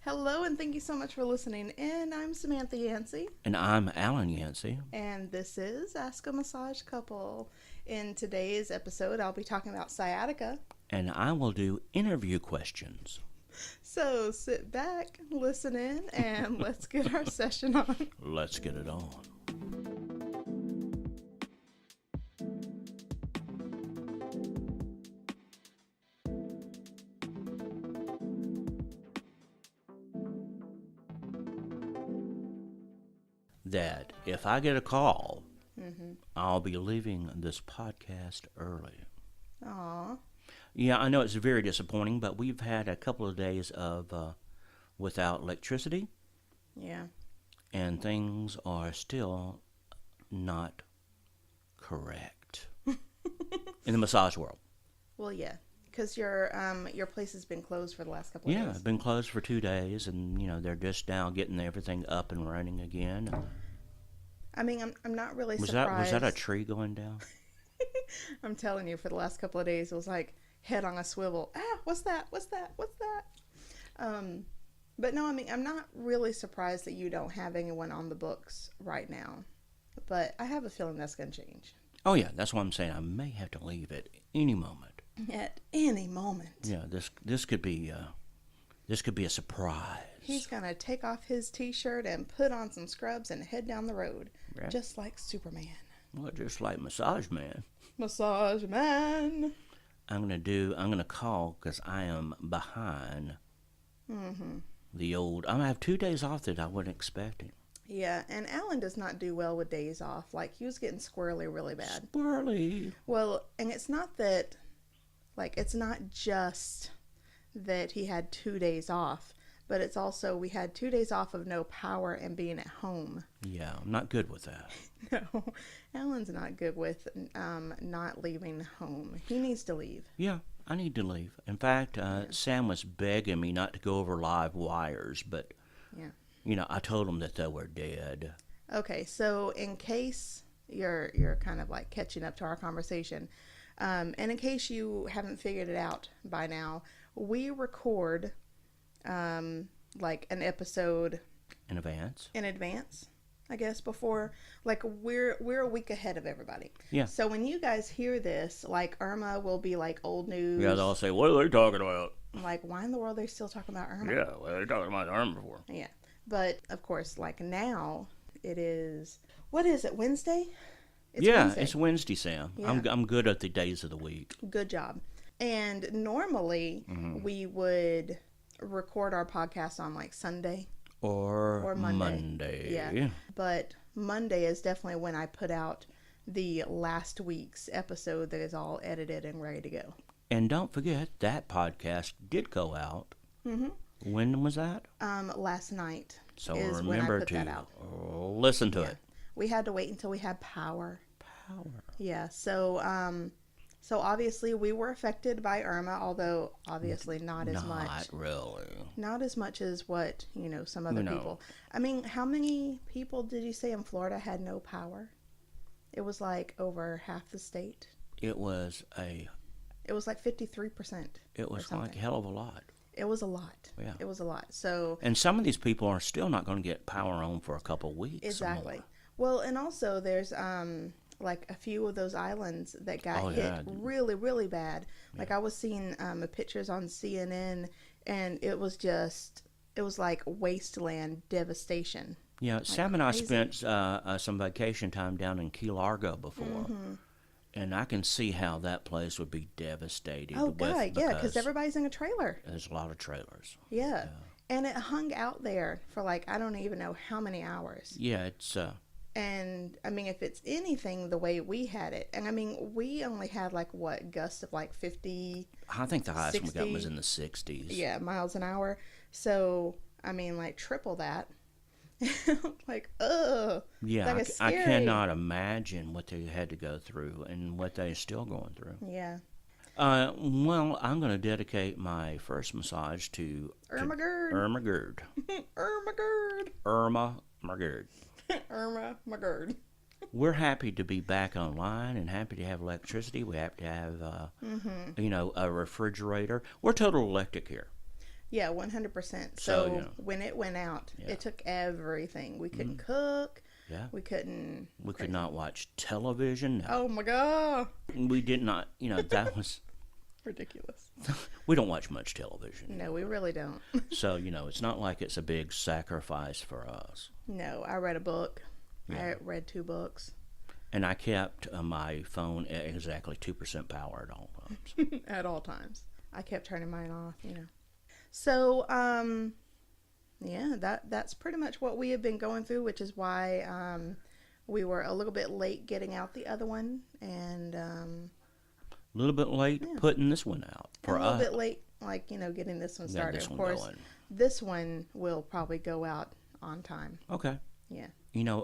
Hello, and thank you so much for listening in. I'm Samantha Yancey. And I'm Alan Yancey. And this is Ask a Massage Couple. In today's episode, I'll be talking about sciatica. And I will do interview questions. So sit back, listen in, and let's get our session on. Let's get it on. That if I get a call, I'll be leaving this podcast early. Aw. Yeah, I know it's very disappointing, but we've had a couple of days of without electricity, Yeah. and things are still not correct in the massage world. Well, yeah, because your place has been closed for the last couple of Yeah, days. it's been closed for 2 days, and they're just now getting everything up and running again. I mean, I'm not really Was surprised. that a tree going down? I'm telling you, for the last couple of days, it was like head on a swivel. What's that? What's that? What's that? But no, I mean, I'm not really surprised that you don't have anyone on the books right now. But I have a feeling that's going to change. Oh yeah, that's what I'm saying. I may have to leave at any moment. At any moment. Yeah, this could be a surprise. He's going to take off his t-shirt and put on some scrubs and head down the road. Right. Just like Superman. Well, just like Massage Man. Massage Man. I'm gonna call because I am behind. The old. I'm gonna have 2 days off that I wasn't expecting. Yeah, and Alan does not do well with days off. Like, he was getting squirrely really bad. Squirrely. Well, and it's not just that he had 2 days off, but it's also we had 2 days off of no power and being at home. Yeah, I'm not good with that. No, Alan's not good with not leaving home. He needs to leave. Yeah, I need to leave. In fact, Sam was begging me not to go over live wires, but I told him that they were dead. Okay, so in case you're kind of like catching up to our conversation, and in case you haven't figured it out by now, we record like an episode In advance. I guess, before, like, we're a week ahead of everybody. Yeah. So when you guys hear this, like, Irma will be like old news. Yeah, they'll say, what are they talking about? Like, why in the world are they still talking about Irma? Yeah, well, they're talking about Irma before. Yeah. But of course, like, now it is, what is it, Wednesday? It's Wednesday, Sam. Yeah. I'm good at the days of the week. Good job. And normally we would record our podcast on like Sunday. Or Monday. Yeah. But Monday is definitely when I put out the last week's episode that is all edited and ready to go. And don't forget, that podcast did go out. When was that? Last night. So is remember when I put to that out. listen to it. We had to wait until we had power. Power. Yeah. So obviously we were affected by Irma, although obviously not as much. Not really. Not as much as what, some other people. I mean, how many people did you say in Florida had no power? It was like over half the state. It was like 53%. It was like a hell of a lot. It was a lot. Yeah. It was a lot. So. And some of these people are still not going to get power on for a couple of weeks. Exactly. Well, and also there's like a few of those islands that got hit really, really bad. Yeah. Like I was seeing pictures on CNN, and it was like wasteland devastation. Yeah, like Sam and I crazy. spent some vacation time down in Key Largo before, and I can see how that place would be devastated. Oh, God, yeah, because everybody's in a trailer. There's a lot of trailers. Yeah, and it hung out there for like, I don't even know how many hours. Yeah, it's... And, I mean, if it's anything the way we had it, and, I mean, we only had, like, what, gusts of, like, 50, I think the highest 60, we got was in the 60s. Yeah, miles an hour. So, I mean, like, triple that. Like, ugh. Yeah, I cannot imagine what they had to go through and what they're still going through. Yeah. Well, I'm going to dedicate my first massage to... Irma Gerd. Irma Gerd. Irma Gerd. Irma Gerd. Irma McGurd. We're happy to be back online and happy to have electricity. We happy to have, a refrigerator. We're total electric here. Yeah, 100%. So, So when it went out, it took everything. We couldn't cook. Yeah. We couldn't. We could not watch television. No. Oh my God. We did not, that was ridiculous. We don't watch much television. No, we really don't. So, it's not like it's a big sacrifice for us. No, I read a book. I read 2 books. And I kept my phone at exactly 2% power at all times. At all times. I kept turning mine off, So, yeah, that's pretty much what we have been going through, which is why we were a little bit late getting out the other one, and a little bit late putting this one out for us. A little bit late, getting this one started. Of course, this one will probably go out on time. Okay. Yeah.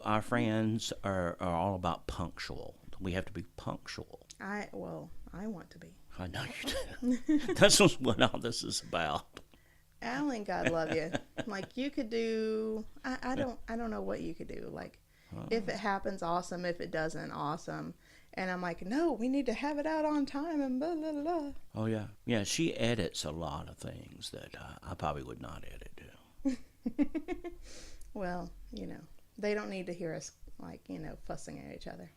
Our friends are all about punctual. We have to be punctual. I want to be. I know you do. That's what all this is about. Alan, God love you. You could do. I don't know what you could do. If it happens, awesome. If it doesn't, awesome. And I'm like, no, we need to have it out on time and blah blah blah. Oh yeah, yeah. She edits a lot of things that I probably would not edit to. Well, they don't need to hear us fussing at each other.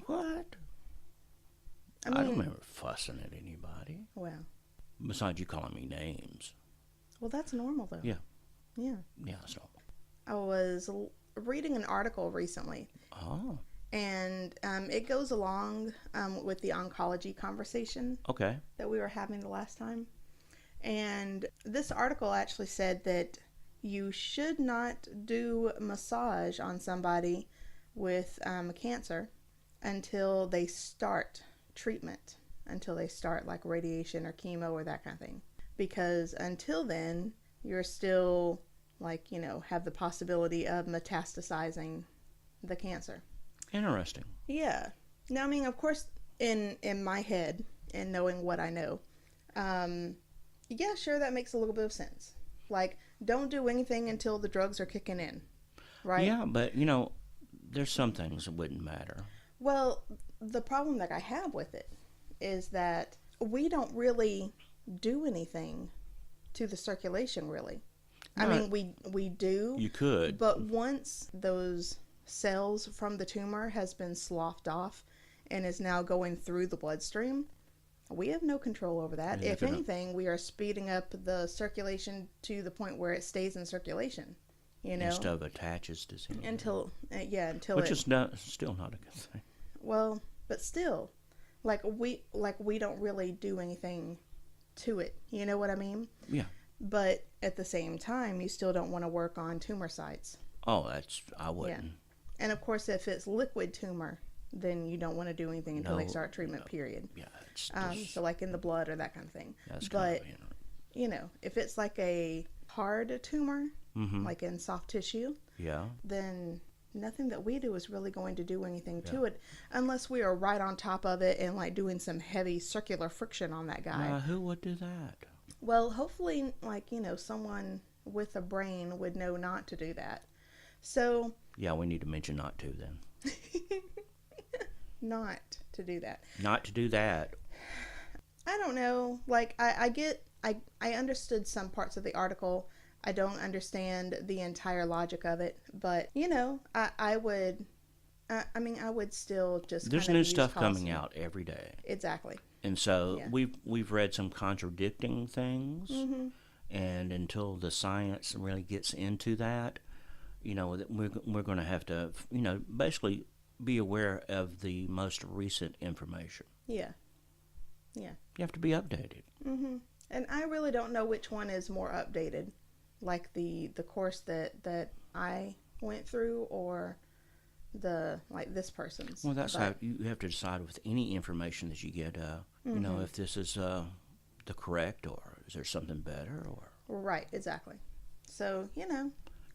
What? I don't remember fussing at anybody. Well, besides you calling me names. Well, that's normal though. Yeah. Yeah. Yeah, that's normal. I was reading an article recently. Oh. And it goes along with the oncology conversation. Okay. That we were having the last time. And this article actually said that you should not do massage on somebody with cancer until they start treatment, until they start radiation or chemo or that kind of thing. Because until then, you're still have the possibility of metastasizing the cancer. Interesting. Yeah. Now, of course, in my head and knowing what I know, yeah, sure, that makes a little bit of sense. Don't do anything until the drugs are kicking in, right? Yeah, but, there's some things that wouldn't matter. Well, the problem that I have with it is that we don't really do anything to the circulation, really. No, we do. You could. But once those cells from the tumor has been sloughed off and is now going through the bloodstream, we have no control over that. If anything, we are speeding up the circulation to the point where it stays in circulation. Instead of attaches to something. Until which is still not a good thing. Well, but still, we don't really do anything to it. You know what I mean? Yeah. But at the same time, you still don't want to work on tumor sites. Oh, I wouldn't. Yeah. And of course, if it's liquid tumor, then you don't want to do anything until they start treatment, period. Yeah. So in the blood or that kind of thing. That's but, if it's a hard tumor, in soft tissue, then nothing that we do is really going to do anything to it unless we are right on top of it and doing some heavy circular friction on that guy. Who would do that? Well, hopefully, someone with a brain would know not to do that. So... Yeah, we need to mention not to then. Not to do that. Not to do that. I don't know. I understood some parts of the article. I don't understand the entire logic of it. But, I would still just There's new stuff coming out every day. Exactly. And so we've read some contradicting things. Mm-hmm. And until the science really gets into that, we're going to have to, basically be aware of the most recent information. Yeah. Yeah. You have to be updated. Mm-hmm. And I really don't know which one is more updated, the course that I went through or this person's. Well, that's how you have to decide with any information that you get, if this is the correct or is there something better or. Right, exactly. So,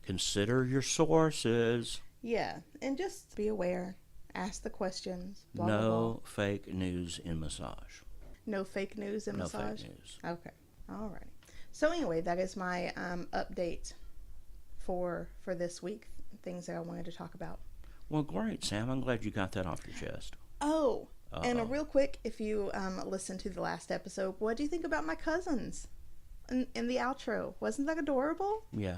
Consider your sources. Yeah, and just be aware. Ask the questions. Blah, no blah, blah. fake news in massage. No fake news in massage? No fake news. Okay. All right. So anyway, that is my update for this week. Things that I wanted to talk about. Well, great, Sam. I'm glad you got that off your chest. Oh, and real quick, if you listened to the last episode, what do you think about my cousins? in the outro. Wasn't that adorable? Yeah.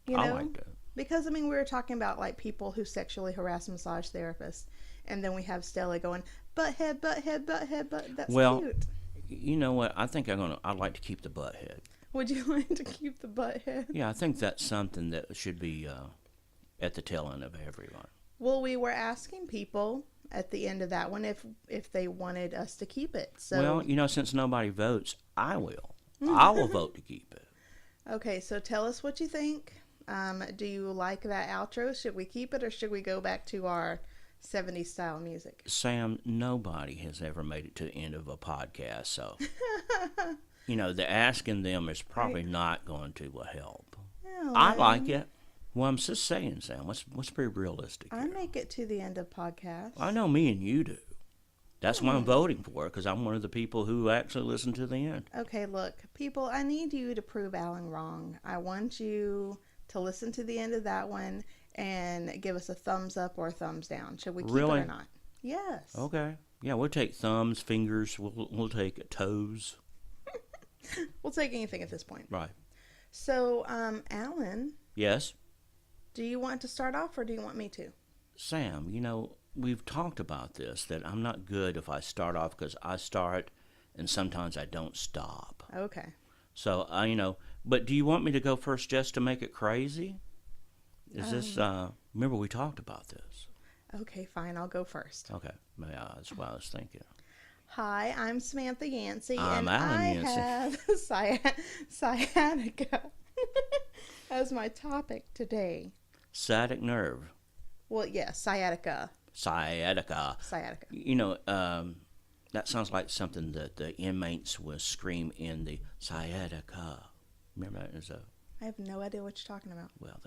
You I know? liked it. Because, I mean, we were talking about, like, people who sexually harass massage therapists. And then we have Stella going, butthead, butthead, butthead, butt. That's Well, cute. you know what? I think I'd like to keep the butt head. Would you like to keep the butthead? Yeah, I think that's something that should be at the tail end of everyone. Well, we were asking people at the end of that one if they wanted us to keep it. So, Well, you know, since nobody votes, I will. I will vote to keep it. okay, so tell us what you think. Do you like that outro? Should we keep it or should we go back to our 70s style music? Sam, nobody has ever made it to the end of a podcast, so you know, the asking them is probably not going to help. Yeah, I like it. Well, I'm just saying, Sam. Let's be realistic I here. make it to the end of podcasts. I know me and you do. That's why I'm voting for it, because I'm one of the people who actually listen to the end. Okay, look, people, I need you to prove Alan wrong. I want you to listen to the end of that one and give us a thumbs up or a thumbs down. Should we keep it or not? Yes. Okay. Yeah, we'll take thumbs, fingers. We'll take toes. We'll take anything at this point. Right. So, Alan, Yes. do you want to start off or do you want me to? Sam, you know, we've talked about this, that I'm not good if I start off because I start and sometimes I don't stop. Okay. So, you know, but do you want me to go first just to make it crazy? Is this, remember we talked about this. Okay, fine. I'll go first. Okay. Yeah, that's what I was thinking. Hi, I'm Samantha Yancey, I'm and Alan I Yancey. have sciatica as my topic today. Sciatic nerve. Well, yeah, sciatica. Sciatica. Sciatica. You know, that sounds like something that the inmates would scream in the sciatica. Remember that? I have no idea what you're talking about. Well,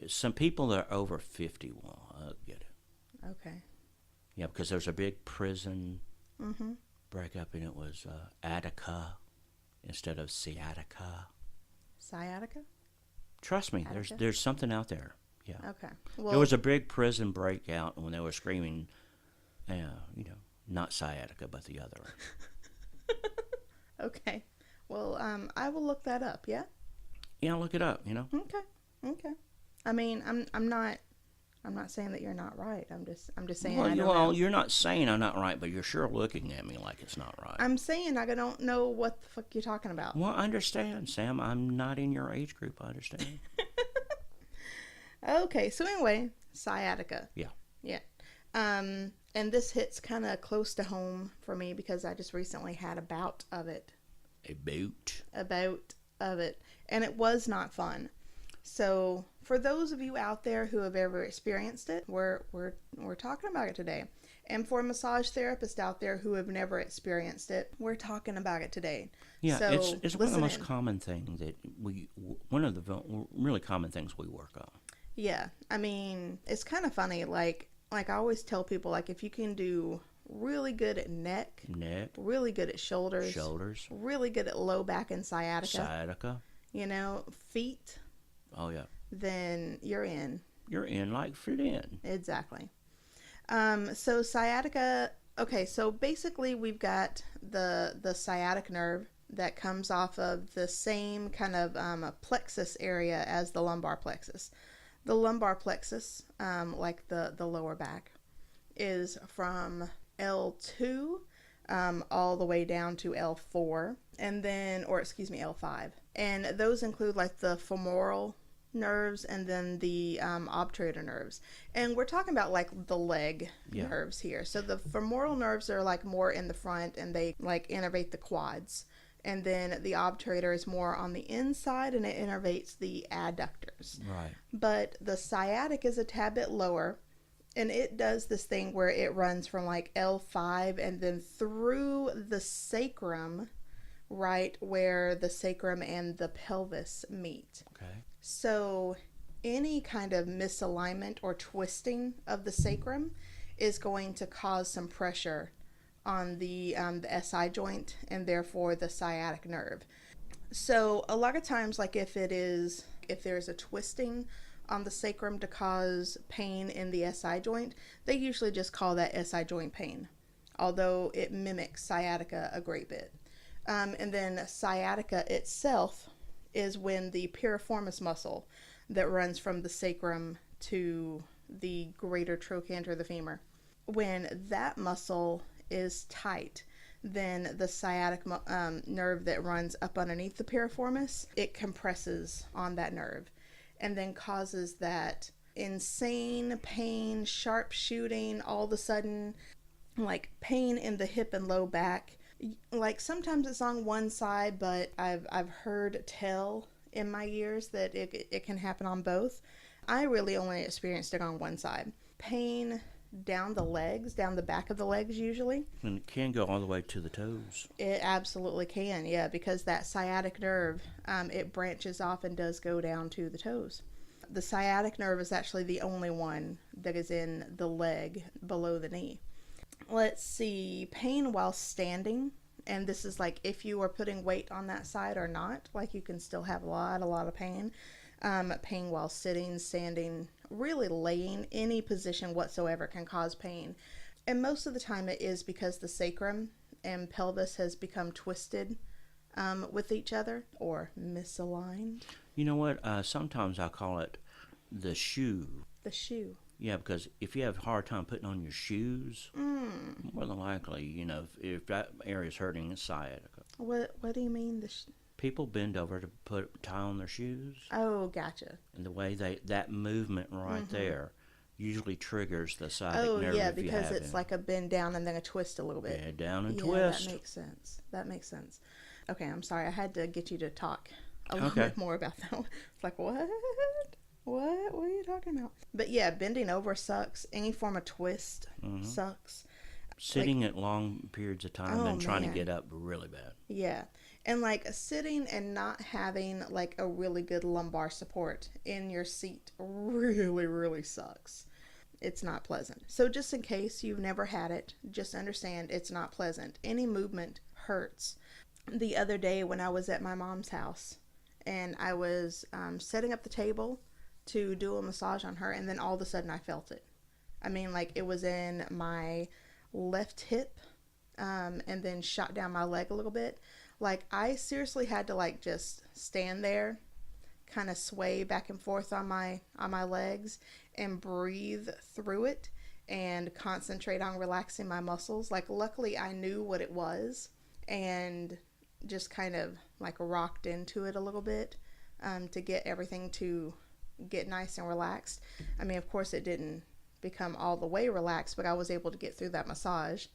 some people that are over 50 will get it. Okay. Yeah, because there's a big prison breakup, and it was Attica instead of sciatica. Sciatica? Trust me, Attica? there's something out there. Yeah. Okay. Well, There was a big prison breakout when they were screaming, you know, not sciatica, but the other. okay. Well, I will look that up, yeah? Yeah, look it up, you know. Okay. I mean, I'm not saying that you're not right. I'm just saying I Well, don't know. you're not saying I'm not right, but you're sure looking at me like it's not right. I'm saying I don't know what the fuck you're talking about. Well, I understand, Sam. I'm not in your age group. I understand. Okay, so anyway, sciatica. Yeah. Yeah. And this hits kind of close to home for me because I just recently had a bout of it. A boot. And it was not fun. So for those of you out there who have ever experienced it, we're talking about it today. And for massage therapists out there who have never experienced it, we're talking about it today. Yeah, so it's one of the most in. common things that one of the really common things we work on. Yeah, I mean, it's kind of funny. Like I always tell people, like if you can do really good at neck, really good at shoulders, really good at low back and sciatica, you know, feet. Oh yeah. Then you're in. You're in like fit in. Exactly. So sciatica. Okay, so basically we've got the sciatic nerve that comes off of the same kind of plexus area as the lumbar plexus. The lumbar plexus, like the lower back, is from L2 all the way down to L4, and then, L5. And those include like the femoral nerves and then the obturator nerves. And we're talking about like the leg nerves here. So the femoral nerves are like more in the front and they like innervate the quads. And then the obturator is more on the inside and it innervates the adductors. Right. But the sciatic is a tad bit lower, and it does this thing where it runs from like L5 and then through the sacrum, right where the sacrum and the pelvis meet. Okay. So any kind of misalignment or twisting of the sacrum is going to cause some pressure on the SI joint and therefore the sciatic nerve. So a lot of times, like if there's a twisting on the sacrum to cause pain in the SI joint, they usually just call that SI joint pain, although it mimics sciatica a great bit. And then sciatica itself is when the piriformis muscle that runs from the sacrum to the greater trochanter of the femur, when that muscle is tight, then the sciatic nerve that runs up underneath the piriformis, it compresses on that nerve and then causes that insane pain, sharp shooting, all of a sudden, like pain in the hip and low back. Like sometimes it's on one side, but I've heard tell in my years that it can happen on both. I really only experienced it on one side. Pain down the legs, down the back of the legs usually. And it can go all the way to the toes. It absolutely can, yeah, because that sciatic nerve, it branches off and does go down to the toes. The sciatic nerve is actually the only one that is in the leg below the knee. Let's see, pain while standing, and this is like if you are putting weight on that side or not, like you can still have a lot of pain. Pain while sitting, standing, really laying, any position whatsoever can cause pain. And most of the time it is because the sacrum and pelvis has become twisted with each other or misaligned. You know what? Sometimes I call it the shoe. The shoe. Yeah, because if you have a hard time putting on your shoes, more than likely, if that area is hurting, it's sciatica. What do you mean? People bend over to tie on their shoes. Oh, gotcha. And the way that movement right there usually triggers the sciatic nerve. Oh, yeah, because it's like a bend down and then a twist a little bit. Yeah, down and twist. That makes sense. Okay, I'm sorry. I had to get you to talk a little bit more about that one. It's like, what? What are you talking about? But yeah, bending over sucks. Any form of twist sucks. Sitting at long periods of time and trying to get up really bad. Yeah. And like sitting and not having like a really good lumbar support in your seat really, really sucks. It's not pleasant. So just in case you've never had it, just understand it's not pleasant. Any movement hurts. The other day when I was at my mom's house and I was setting up the table to do a massage on her, and then all of a sudden I felt it. I mean, like it was in my left hip and then shot down my leg a little bit. Like I seriously had to like just stand there, kind of sway back and forth on my legs and breathe through it and concentrate on relaxing my muscles. Like luckily I knew what it was and just kind of like rocked into it a little bit to get everything to get nice and relaxed. I mean, of course it didn't become all the way relaxed, but I was able to get through that massage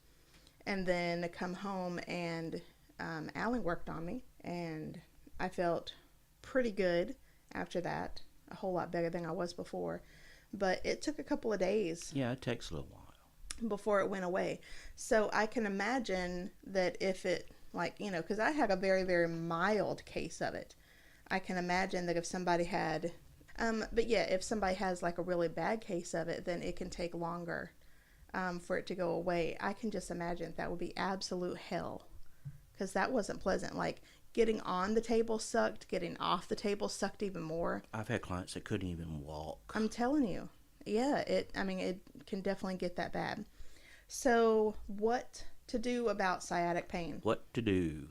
and then come home and Alan worked on me and I felt pretty good after that, a whole lot better than I was before, but it took a couple of days. Yeah, it takes a little while before it went away. So I can imagine that if it because I had a very, very mild case of it. I can imagine that if somebody had if somebody has like a really bad case of it, then it can take longer for it to go away. I can just imagine that would be absolute hell because that wasn't pleasant. Like getting on the table sucked, getting off the table sucked even more. I've had clients that couldn't even walk. I'm telling you. Yeah, it can definitely get that bad. So what to do about sciatic pain? What to do?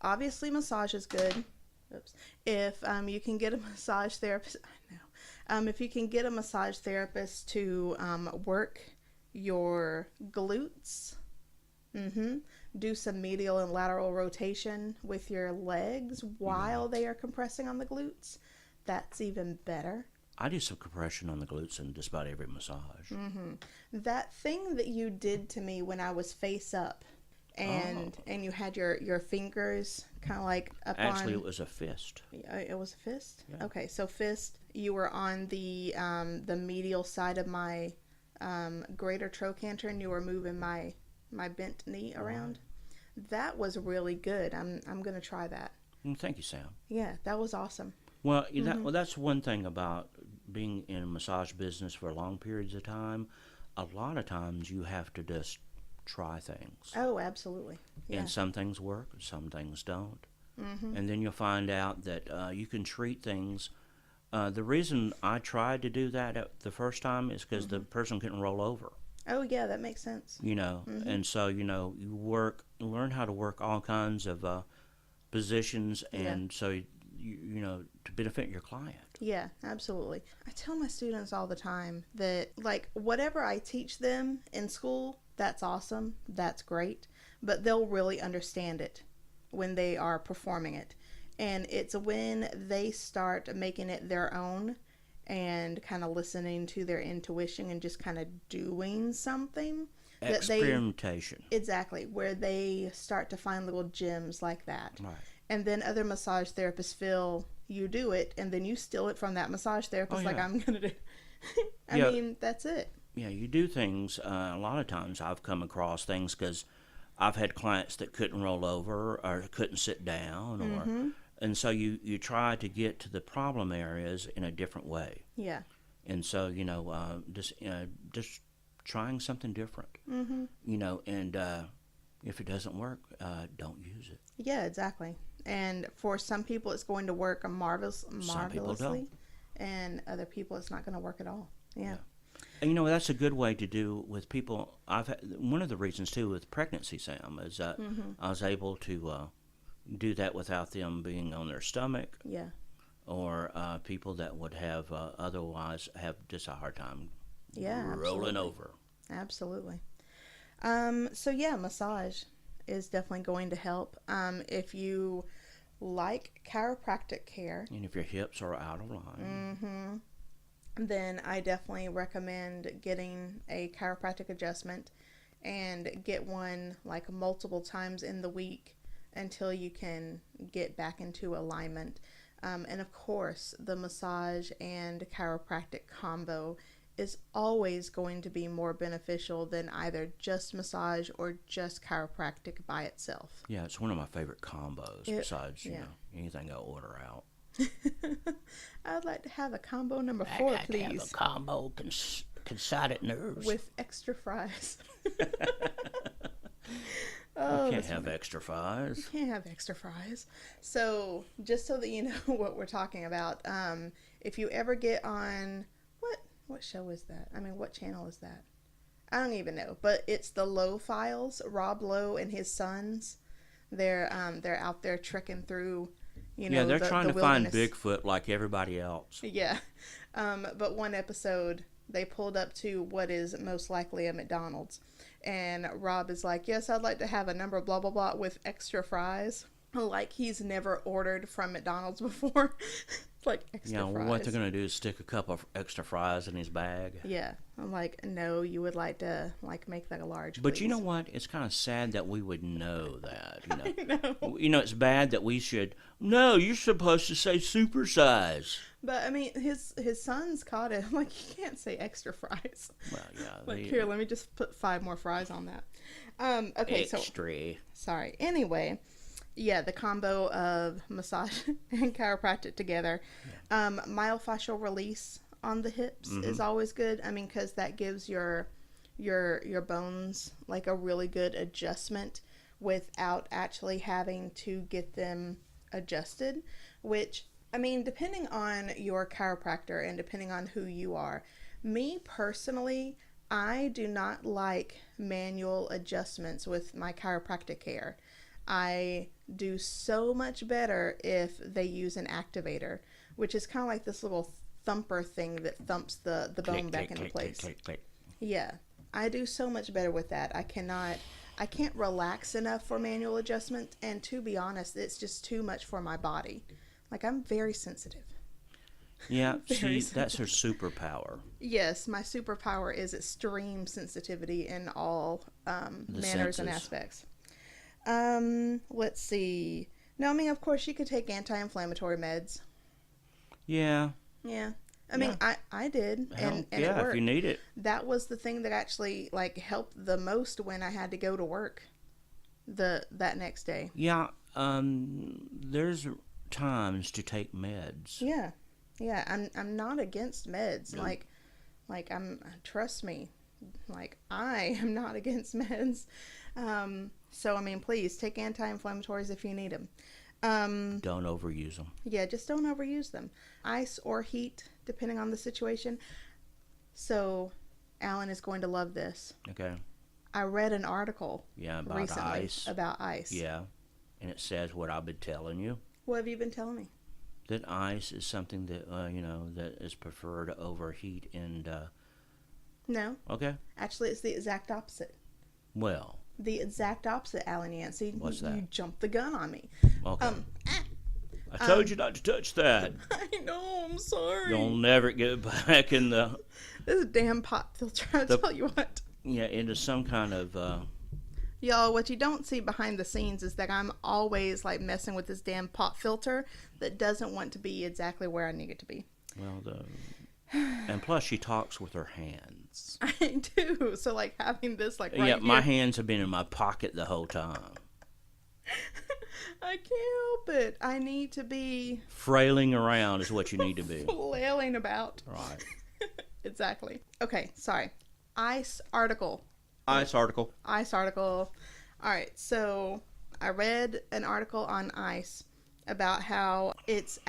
Obviously massage is good. Oops. If you can get a massage therapist, if you can get a massage therapist to work your glutes, do some medial and lateral rotation with your legs while they are compressing on the glutes, that's even better. I do some compression on the glutes in just about every massage. That thing that you did to me when I was face up, and you had your fingers kind of like up Actually, it was a fist. It was a fist? Yeah. Okay, so fist, you were on the medial side of my greater trochanter and you were moving my bent knee around. That was really good. I'm going to try that. Well, thank you, Sam. Yeah, that was awesome. Well, that's one thing about being in a massage business for long periods of time. A lot of times you have to just try things. Oh, absolutely. Yeah. And some things work, some things don't. And then you'll find out that you can treat things. The reason I tried to do that the first time is because the person couldn't roll over. Oh, yeah, that makes sense. And so, you learn how to work all kinds of positions, Yeah. and so to benefit your client. Yeah, absolutely. I tell my students all the time that, like, whatever I teach them in school, that's awesome, that's great, but they'll really understand it when they are performing it. And it's when they start making it their own and kind of listening to their intuition and just kind of doing something that Experimentation. exactly, where they start to find little gems like that. Right. And then other massage therapists feel you do it, and then you steal it from that massage therapist, like, I'm going to do. I mean, that's it. Yeah, you do things. A lot of times I've come across things because I've had clients that couldn't roll over or couldn't sit down, and so you try to get to the problem areas in a different way. Yeah. And so just trying something different. And if it doesn't work, don't use it. Yeah, exactly. And for some people, it's going to work marvelously, and other people, it's not going to work at all. Yeah. And that's a good way to do with people. One of the reasons too with pregnancy, Sam, is that I was able to do that without them being on their stomach. Yeah. Or people that would have otherwise have just a hard time. Yeah. Rolling over. Absolutely. So yeah, massage is definitely going to help. If you like chiropractic care, and if your hips are out of line, then I definitely recommend getting a chiropractic adjustment, and get one like multiple times in the week until you can get back into alignment. And of course, the massage and chiropractic combo is always going to be more beneficial than either just massage or just chiropractic by itself. Yeah, it's one of my favorite combos besides, anything I order out. I'd like to have a combo number 4, please. Have a combo considerate nerves. With extra fries. You can't have extra fries. You can't have extra fries. So, just so that you know what we're talking about, if you ever get on... What show is that? I mean, what channel is that? I don't even know. But it's the Lowe Files. Rob Lowe and his sons. They're out there trekking through, they're trying to find wilderness. Bigfoot like everybody else. Yeah. But one episode, they pulled up to what is most likely a McDonald's. And Rob is like, yes, I'd like to have a number blah, blah, blah with extra fries. Like he's never ordered from McDonald's before. Like extra fries. What they're going to do is stick a cup of extra fries in his bag. Yeah. I'm like, no, you would like to make that a large, But please. you know what? It's kind of sad that we would know that. I know. It's bad that we should. No, you're supposed to say supersize. But, I mean, his sons caught it. I'm like, you can't say extra fries. Well, yeah. Here, let me just put 5 more fries on that. Okay, extra. Sorry. Anyway, yeah, the combo of massage and chiropractic together. Yeah. Myofascial release on the hips is always good. I mean, because that gives your bones like a really good adjustment without actually having to get them adjusted, which, I mean, depending on your chiropractor and depending on who you are, me personally, I do not like manual adjustments with my chiropractic care. I do so much better if they use an activator, which is kind of like this little thumper thing that thumps the bone back into place. Click. Yeah, I do so much better with that. I can't relax enough for manual adjustment, and to be honest, it's just too much for my body. Like, I'm very sensitive. Yeah, that's her superpower. Yes, my superpower is extreme sensitivity in all manners and aspects. Let's see. No, I mean, of course, you could take anti-inflammatory meds. Yeah. Yeah. I mean, I did, and it worked. If you need it. That was the thing that actually, like, helped the most when I had to go to work that next day. Yeah, there's times to take meds. Yeah. Yeah, I'm not against meds. No. Like trust me, like, I am not against meds. So, I mean, please take anti-inflammatories if you need them. Don't overuse them. Yeah, just don't overuse them. Ice or heat, depending on the situation. So, Alan is going to love this. Okay. I read an article about recently ice. about ice. Yeah. and it says what I've been telling you. What have you been telling me? That ice is something that that is preferred over heat and. No. Okay. Actually, it's the exact opposite. Well. The exact opposite, Alan Yancey. What's that? You jumped the gun on me. Okay. I told you not to touch that. I know. I'm sorry. You'll never get back in the. This damn pop filter. I tell you what. Yeah, into some kind of. Y'all, what you don't see behind the scenes is that I'm always like messing with this damn pop filter that doesn't want to be exactly where I need it to be. Well, and plus she talks with her hands. I do. So like having this like right yeah, here. my hands have been in my pocket the whole time. I can't help it. I need to be frailing around is what you need to be. Flailing about. Right. Exactly. Okay, sorry. Ice article. Ice article. All right, so I read an article on ice about how it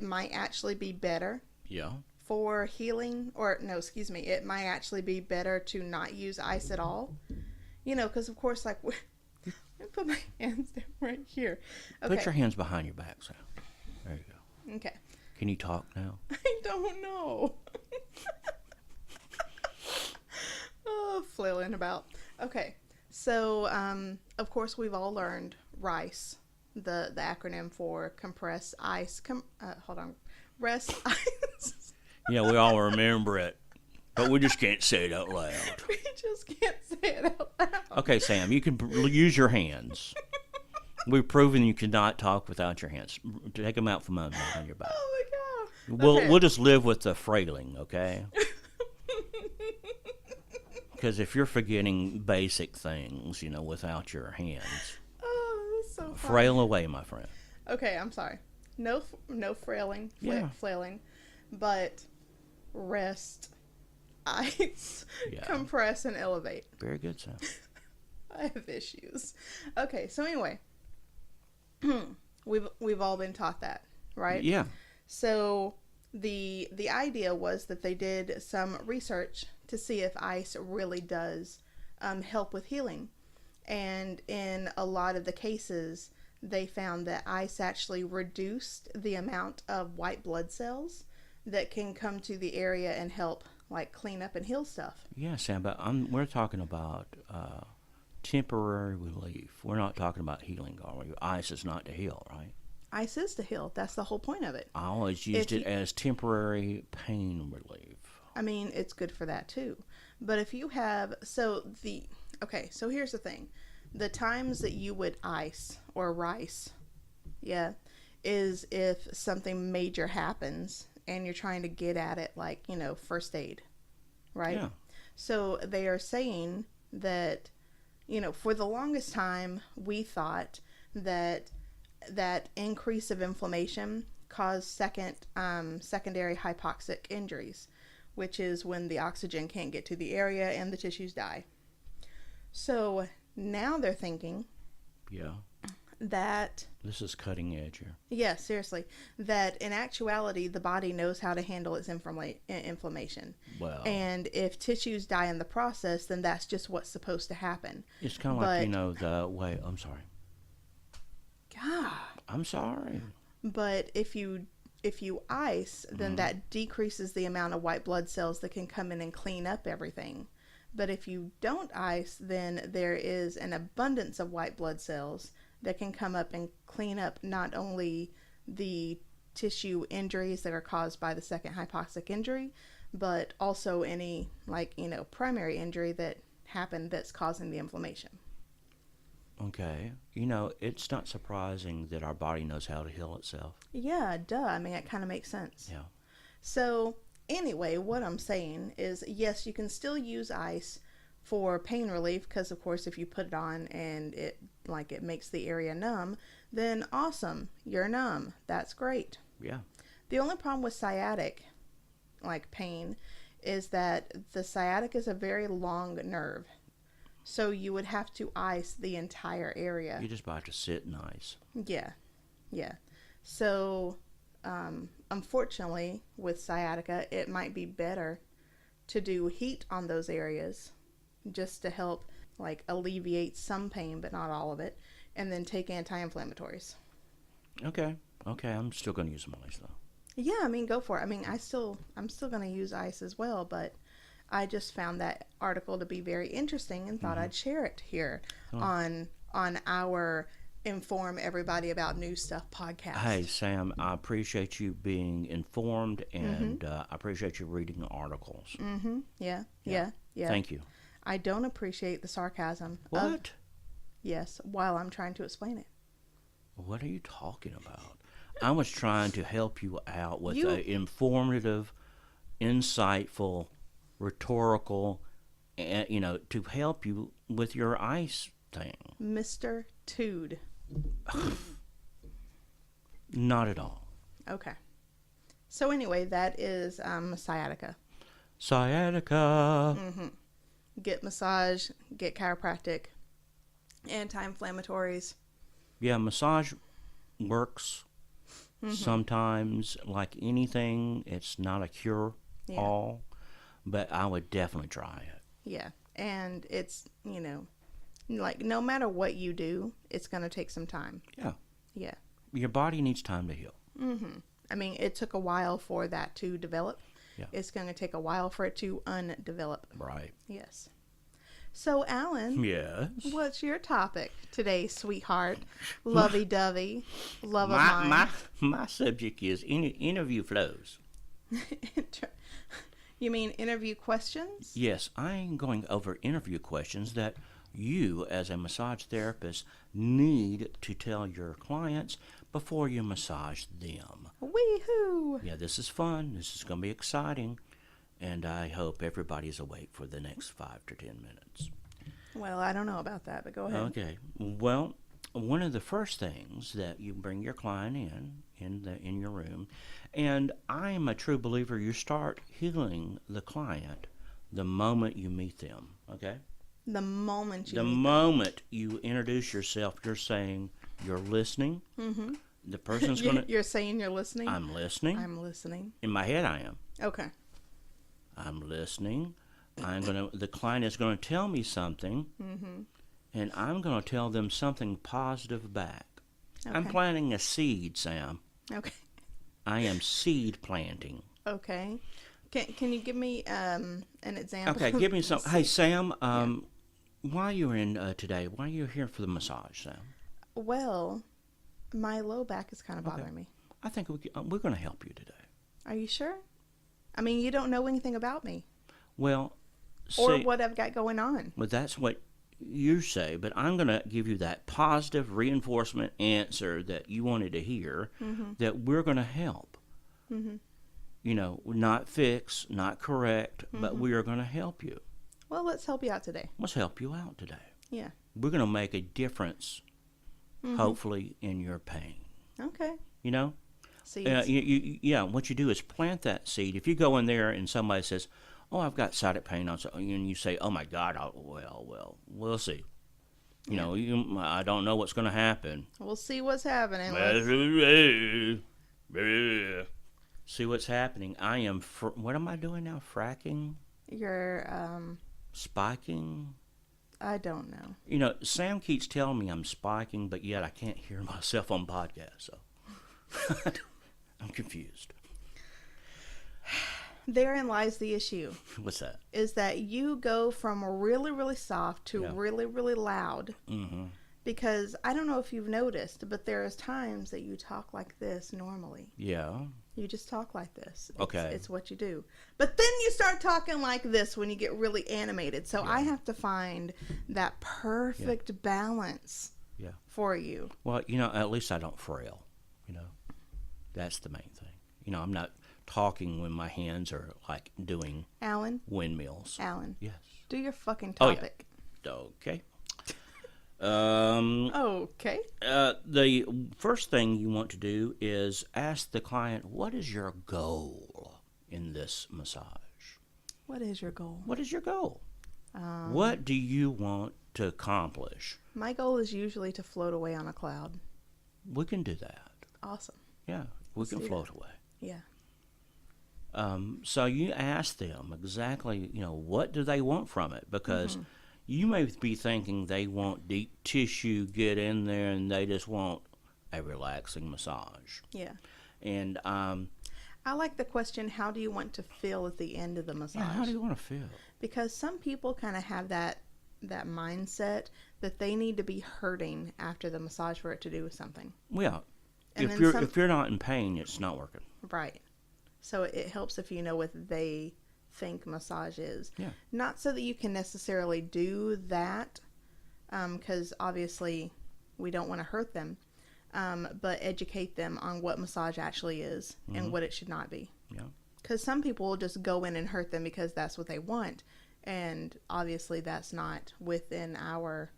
might actually be better. Yeah. For healing, it might actually be better to not use ice at all. Because of course, like, I put my hands down right here. Okay. Put your hands behind your back, Sam. There you go. Okay. Can you talk now? I don't know. Oh, flailing about. Okay, so of course we've all learned RICE, the acronym for compress ice. Rest ice. Yeah, we all remember it, but we just can't say it out loud. We just can't say it out loud. Okay, Sam, you can use your hands. We've proven you cannot talk without your hands. Take them out from behind your back. Oh my God. We'll just live with the frailing, okay? Because if you're forgetting basic things, without your hands, that's so funny. frail away, my friend. Okay, I'm sorry. No frailing, flailing, but rest, ice, compress, and elevate. Very good, Sam. I have issues. Okay, so anyway, we've all been taught that, right? Yeah. So the idea was that they did some research to see if ice really does help with healing, and in a lot of the cases they found that ice actually reduced the amount of white blood cells that can come to the area and help like clean up and heal stuff. Yeah, Sam, but we're talking about temporary relief. We're not talking about healing, are we? Ice is not to heal, right? Ice is to heal. That's the whole point of it. I always used it as temporary pain relief. I mean, it's good for that too. But if you have, so here's the thing. The times that you would ice or rice, is if something major happens and you're trying to get at it like, first aid, right? Yeah. So they are saying that, for the longest time we thought that increase of inflammation caused secondary hypoxic injuries, which is when the oxygen can't get to the area and the tissues die. So now they're thinking that this is cutting edge here. Yeah, seriously, that in actuality the body knows how to handle its inflammation. Well, and if tissues die in the process, then that's just what's supposed to happen. It's kind of like the way. I'm sorry. God. I'm sorry. But if you ice, then that decreases the amount of white blood cells that can come in and clean up everything. But if you don't ice, then there is an abundance of white blood cells that can come up and clean up not only the tissue injuries that are caused by the second hypoxic injury, but also any primary injury that happened that's causing the inflammation. Okay. It's not surprising that our body knows how to heal itself. Yeah, duh. I mean, it kind of makes sense. Yeah. So anyway, what I'm saying is, yes, you can still use ice for pain relief, because of course if you put it on and it makes the area numb, then awesome, you're numb. That's great. Yeah. The only problem with sciatic pain is that the sciatic is a very long nerve. So you would have to ice the entire area. You just have to sit and ice. Yeah. So unfortunately with sciatica, it might be better to do heat on those areas just to help alleviate some pain, but not all of it. and then take anti-inflammatories. Okay. Okay. I'm still going to use some ice though. Yeah, I mean, go for it. I mean, I'm still going to use ice as well, but I just found that article to be very interesting and thought I'd share it here on our Inform Everybody About New Stuff podcast. Hey, Sam, I appreciate you being informed, and I appreciate you reading the articles. Yeah. Thank you. I don't appreciate the sarcasm. What? Yes, while I'm trying to explain it. What are you talking about? I was trying to help you out with an informative, insightful, rhetorical, and to help you with your ice thing. Mr. Tude. Not at all. Okay. So anyway, that is sciatica. Sciatica. Get massage, get chiropractic, anti-inflammatories. Yeah, massage works. Sometimes, like anything, it's not a cure-all, but I would definitely try it. Yeah, and it's, like no matter what you do, it's going to take some time. Yeah. Yeah. Your body needs time to heal. I mean, it took a while for that to develop. Yeah. It's going to take a while for it to undevelop. Right. Yes. So, Alan, Yes. what's your topic today, sweetheart? Lovey-dovey, love of mine. My subject is interview flows. You mean interview questions? Yes, I'm going over interview questions that you, as a massage therapist, need to tell your clients before you massage them. Wee-hoo! Yeah, this is fun. This is going to be exciting. And I hope everybody's awake for the next 5 to 10 minutes. Well, I don't know about that, but go ahead. Okay. Well, one of the first things that you bring your client in your room, and I am a true believer, you start healing the client the moment you meet them. Okay. The moment you introduce yourself, you're saying you're listening. The person's You're saying you're listening. I'm listening. I'm listening. In my head, I am. Okay. I'm listening. The client is going to tell me something, and I'm going to tell them something positive back. Okay. I'm planting a seed, Sam. Okay. I am seed planting. Okay. Can you give me an example? Okay, give me some. Hey, Sam. Why you're in today? Why are you here for the massage, Sam? Well, my low back is kind of bothering me. I think we're going to help you today. Are you sure? I mean, you don't know anything about me. Well, or what I've got going on. Well, that's what you say, but I'm going to give you that positive reinforcement answer that you wanted to hear, that we're going to help. Not fix, not correct, but we are going to help you. Well, let's help you out today. Let's help you out today. Yeah. We're going to make a difference, hopefully, in your pain. Okay. Seeds. What you do is plant that seed. If you go in there and somebody says, "Oh, I've got sciatic pain," and you say, "Oh my God, we'll see." I don't know what's going to happen. We'll see what's happening. See what's happening. I am. What am I doing now? Fracking. You're spiking. I don't know. Sam keeps telling me I'm spiking, but yet I can't hear myself on podcast, so I'm confused. Therein lies the issue. What's that? Is that you go from really, really soft to really, really loud. Because I don't know if you've noticed, but there's times that you talk like this normally. Yeah. You just talk like this. It's what you do. But then you start talking like this when you get really animated. So I have to find that perfect balance for you. Well, at least I don't frail. That's the main thing. I'm not talking when my hands are like doing Alan? Windmills. Alan. Yes. Do your fucking topic. Okay. Okay. The first thing you want to do is ask the client, what is your goal in this massage? What is your goal? What is your goal? What do you want to accomplish? My goal is usually to float away on a cloud. We can do that. Awesome. Yeah, we can float away. Yeah. So you ask them exactly, what do they want from it? Because, You may be thinking they want deep tissue, get in there, and they just want a relaxing massage. Yeah. And I like the question, how do you want to feel at the end of the massage? yeah, how do you want to feel? Because some people kind of have that mindset that they need to be hurting after the massage for it to do something. Well, And if you're not in pain, it's not working. Right. So it helps if you know what they think massage is. Yeah. Not so that you can necessarily do that, because obviously we don't want to hurt them, but educate them on what massage actually is and what it should not be. Yeah. Because some people will just go in and hurt them because that's what they want, and obviously that's not within our,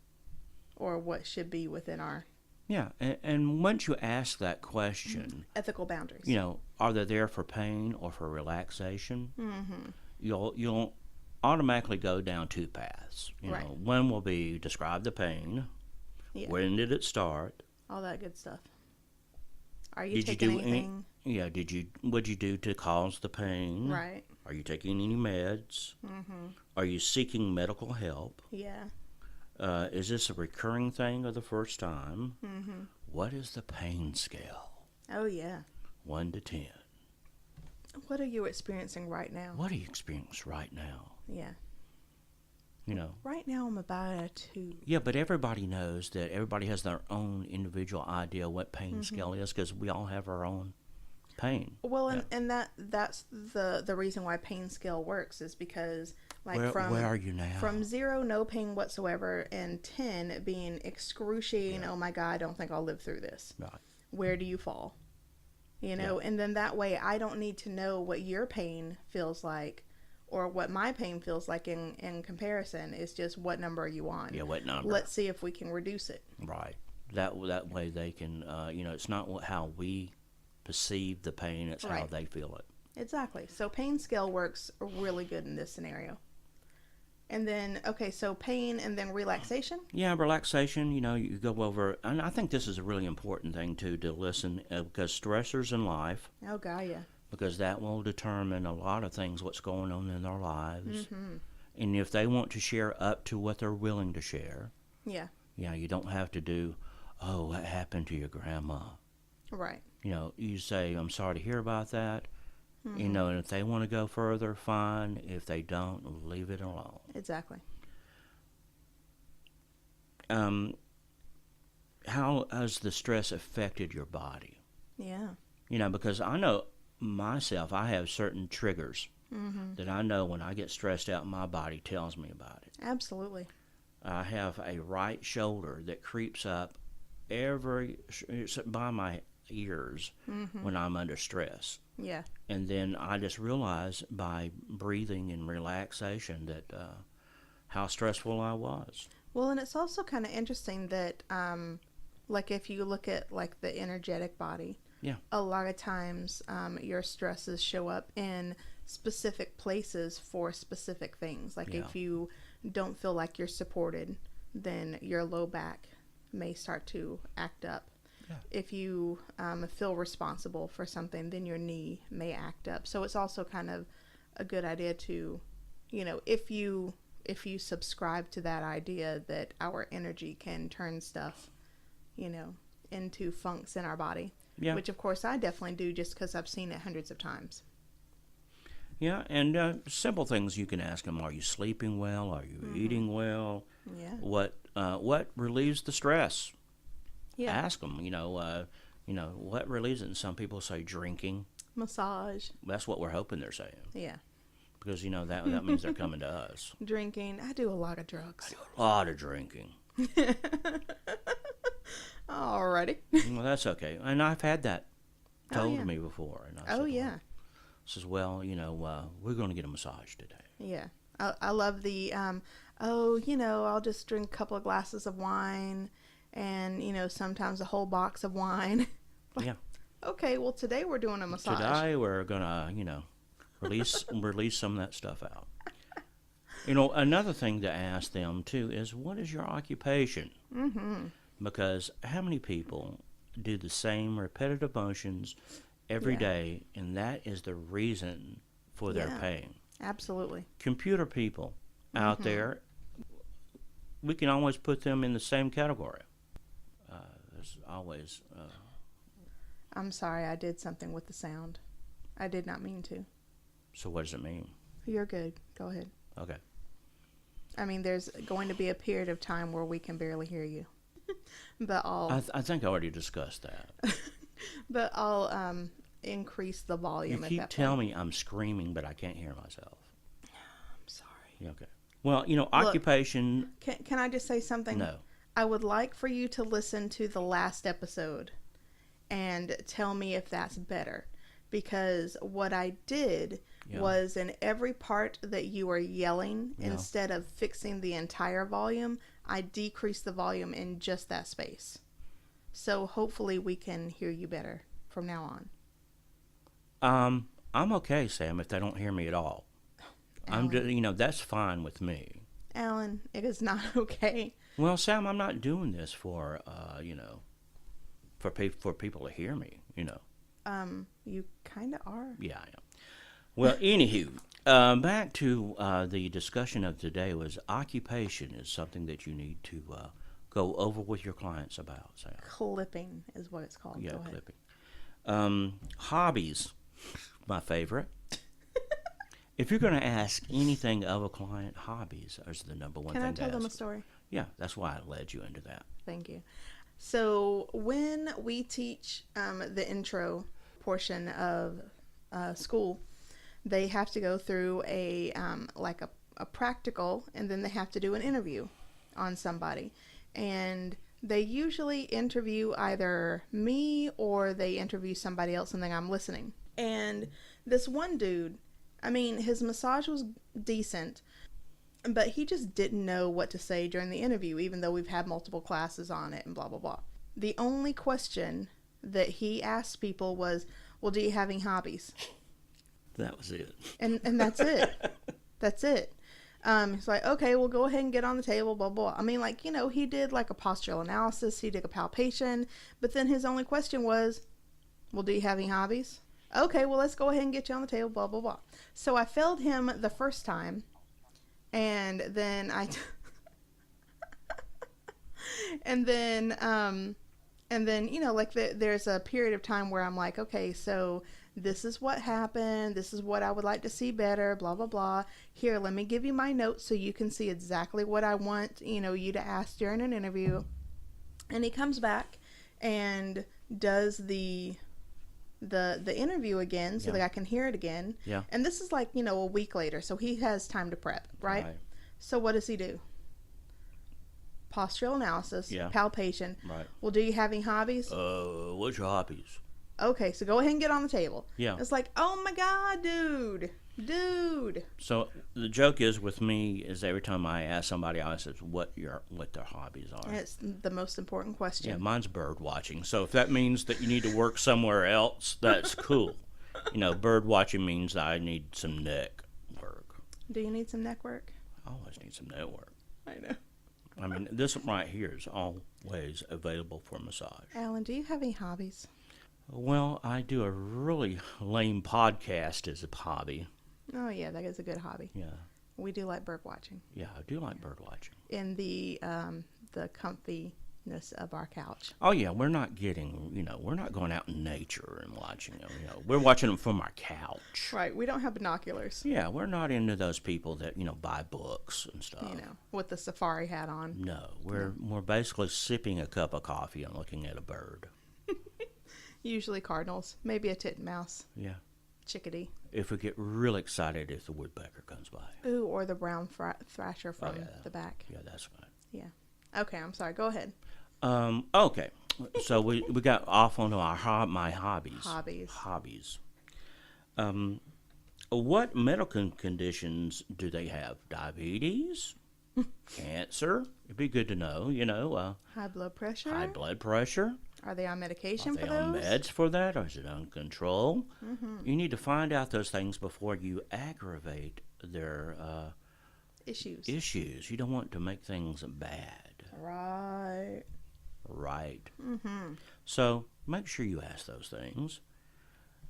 or what should be within our Yeah, and once you ask that question, ethical boundaries. you know, are they there for pain or for relaxation? Mm-hmm. You'll automatically go down two paths. You Right. know, one will be describe the pain. Yeah. When did it start? All that good stuff. Are you Did taking you do anything? what'd you do to cause the pain? Right. Are you taking any meds? Mm-hmm. Are you seeking medical help? Yeah. Is this a recurring thing or the first time? Mm-hmm. What is the pain scale? Oh, yeah. 1 to 10. What are you experiencing right now? What do you experience right now? Yeah. You know. Right now I'm about a 2. Yeah, but everybody knows that everybody has their own individual idea what pain scale is, because we all have our own pain. Well, and that's the reason why pain scale works is because like Where are you now? from 0, no pain whatsoever, and 10 being excruciating. Oh my God, I don't think I'll live through this. Right. Where do you fall? You know, and then that way I don't need to know what your pain feels like or what my pain feels like in comparison. It's just what number are you on? Yeah, what number? Let's see if we can reduce it. Right. That way they can, you know, it's not how we perceive the pain, it's how Right. they feel it. Exactly. So pain scale works really good in this scenario. And then, okay, so pain and then relaxation? Yeah, relaxation, you know, you go over, and I think this is a really important thing, too, to listen, because stressors in life, Oh, God, yeah. because that will determine a lot of things, what's going on in their lives. Mm-hmm. And if they want to share up to what they're willing to share, Yeah. yeah, you don't have to do, oh, what happened to your grandma? Right. You know, you say, I'm sorry to hear about that. You know, and if they want to go further, fine. If they don't, leave it alone. Exactly. How has the stress affected your body? Yeah. You know, because I know myself, I have certain triggers that I know when I get stressed out, my body tells me about it. Absolutely. I have a right shoulder that creeps up it's by my ears when I'm under stress. Yeah. And then I just realized by breathing and relaxation that how stressful I was. Well, and it's also kind of interesting that, like, if you look at, like, the energetic body, Yeah. a lot of times your stresses show up in specific places for specific things. Like, Yeah. if you don't feel like you're supported, then your low back may start to act up. Yeah. If you feel responsible for something, then your knee may act up. So it's also kind of a good idea to, you know, if you subscribe to that idea that our energy can turn stuff, you know, into funks in our body, Yeah. which of course I definitely do just because I've seen it hundreds of times. Yeah, and simple things you can ask them: Are you sleeping well? Are you eating well? Yeah. What relieves the stress? Yeah. Ask them. You know, what relieves it. And some people say drinking. Massage. That's what we're hoping they're saying, Yeah. because you know that means they're coming to us. Drinking. I do a lot of drugs. A lot of drinking. Alrighty. Well, that's okay. And I've had that told yeah. to me before. And I Oh said, yeah. Says, well, you know, we're going to get a massage today. Yeah. I love the, oh, you know, I'll just drink a couple of glasses of wine and, you know, sometimes a whole box of wine. Yeah. Okay, well, today we're doing a massage. Today we're going to, you know, release some of that stuff out. You know, another thing to ask them, too, is what is your occupation? Mm-hmm. Because how many people do the same repetitive motions every Yeah. day, and that is the reason for their Yeah. pain. Absolutely. Computer people out there, we can always put them in the same category. There's always. I'm sorry, I did something with the sound. I did not mean to. So what does it mean? You're good. Go ahead. Okay. I mean, there's going to be a period of time where we can barely hear you. But I think I already discussed that. But I'll increase the volume. You keep telling me I'm screaming, but I can't hear myself. I'm sorry. Yeah, okay. Well, occupation. Can I just say something? No. I would like for you to listen to the last episode and tell me if that's better. Because what I did was in every part that you were yelling, instead of fixing the entire volume, I decreased the volume in just that space. So hopefully we can hear you better from now on. I'm okay, Sam, if they don't hear me at all. Alan, that's fine with me. Alan, it is not okay. Well, Sam, I'm not doing this for people to hear me, You kind of are. Yeah, I am. Well, anywho, back to the discussion of today was occupation is something that you need to go over with your clients about, Sam. Clipping is what it's called. Yeah, Go ahead. clipping. Hobbies, my favorite. If you're going to ask anything of a client, hobbies is the number one Can thing I tell to them a ask. story? Yeah, that's why I led you into that. Thank you. So when we teach the intro portion of school, they have to go through a practical, and then they have to do an interview on somebody. And they usually interview either me or they interview somebody else, and then I'm listening. And this one dude, I mean, his massage was decent, but he just didn't know what to say during the interview, even though we've had multiple classes on it and blah, blah, blah. The only question that he asked people was, well, do you have any hobbies? That was it. And that's it. That's it. He's like, okay, well, go ahead and get on the table, blah, blah. I mean, he did like a postural analysis. He did a palpation. But then his only question was, well, do you have any hobbies? Okay, well, let's go ahead and get you on the table, blah, blah, blah. So I failed him the first time. And then there's a period of time where I'm like, okay, so this is what happened. This is what I would like to see better, blah, blah, blah. Here, let me give you my notes so you can see exactly what I want, you to ask during an interview. And he comes back and does the interview again so that I can hear it again. Yeah. And this is a week later, so he has time to prep, right? So what does he do? Postural analysis, palpation. Right. Well, do you have any hobbies? What's your hobbies? Okay, so go ahead and get on the table. Yeah. It's like, oh my God, dude. So the joke is with me is every time I ask somebody, I ask what their hobbies are. And it's the most important question. Yeah, mine's bird watching. So if that means that you need to work somewhere else, that's cool. Bird watching means I need some neck work. Do you need some neck work? I always need some neck work. I know. I mean, this right here is always available for massage. Alan, do you have any hobbies? Well, I do a really lame podcast as a hobby. Oh, yeah, that is a good hobby. Yeah. We do like bird watching. Yeah, I do like bird watching. In the comfiness of our couch. Oh, yeah, we're not we're not going out in nature and watching them. We're watching them from our couch. Right, we don't have binoculars. Yeah, we're not into those people that, buy books and stuff. With the safari hat on. No, we're basically sipping a cup of coffee and looking at a bird. Usually cardinals, maybe a titmouse. Yeah. Chickadee. If we get real excited if the woodpecker comes by. Ooh, or the brown thrasher from the back. Yeah, that's fine. Yeah. Okay, I'm sorry. Go ahead. Okay. So we got off onto my hobbies. Hobbies. What medical conditions do they have? Diabetes? Cancer? It'd be good to know, High blood pressure? High blood pressure. Are they on medication for those? Are they on meds for that, or is it under control? Mm-hmm. You need to find out those things before you aggravate their issues. You don't want to make things bad. Right. Mm-hmm. So make sure you ask those things,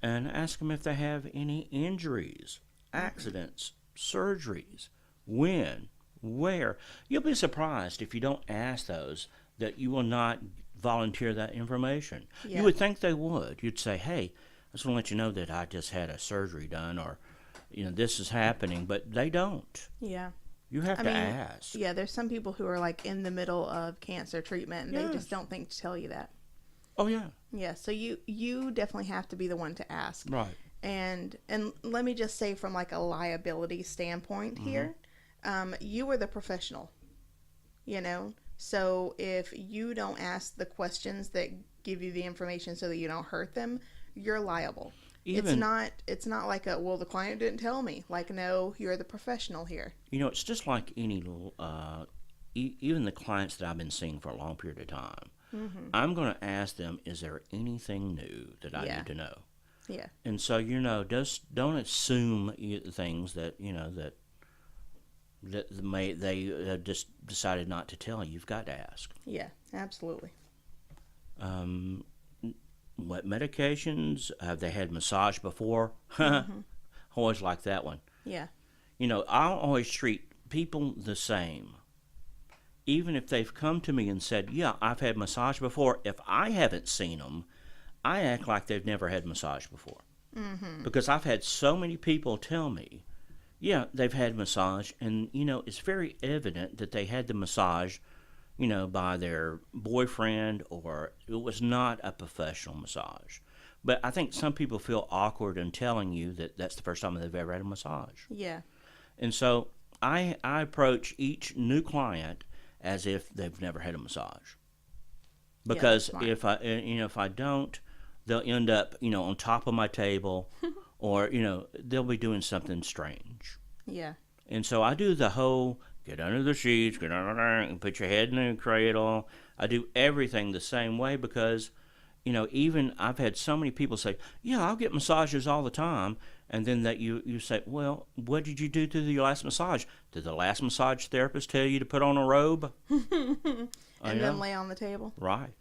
and ask them if they have any injuries, accidents, surgeries, when Where? You'll be surprised if you don't ask those that you will not volunteer that information. Yeah. You would think they would. You'd say, hey, I just want to let you know that I just had a surgery done, or, this is happening, but they don't. Yeah. You have to ask. Yeah, there's some people who are like in the middle of cancer treatment and Yes. they just don't think to tell you that. Oh, yeah. Yeah, so you definitely have to be the one to ask. Right. And let me just say, from like a liability standpoint here, you are the professional, so if you don't ask the questions that give you the information so that you don't hurt them, you're liable. It's not like the client didn't tell me. Like, no, you're the professional here. It's just like any even the clients that I've been seeing for a long period of time. Mm-hmm. I'm going to ask them, is there anything new that I need to know? Yeah. And so, just don't assume things that, that they just decided not to tell you. You've got to ask. Yeah, absolutely. What medications? Have they had massage before? Always like that one. Yeah. I'll always treat people the same. Even if they've come to me and said, yeah, I've had massage before, if I haven't seen them, I act like they've never had massage before. Mm-hmm. Because I've had so many people tell me, yeah, they've had massage, and, it's very evident that they had the massage, by their boyfriend, or it was not a professional massage. But I think some people feel awkward in telling you that that's the first time they've ever had a massage. Yeah. And so I approach each new client as if they've never had a massage. Because if I don't, they'll end up, on top of my table, or, they'll be doing something strange. Yeah. And so I do the whole get under the sheets, get under there, and put your head in the cradle. I do everything the same way because, even I've had so many people say, yeah, I'll get massages all the time. And then that you say, well, what did you do to the last massage? Did the last massage therapist tell you to put on a robe? And then lay on the table? Right.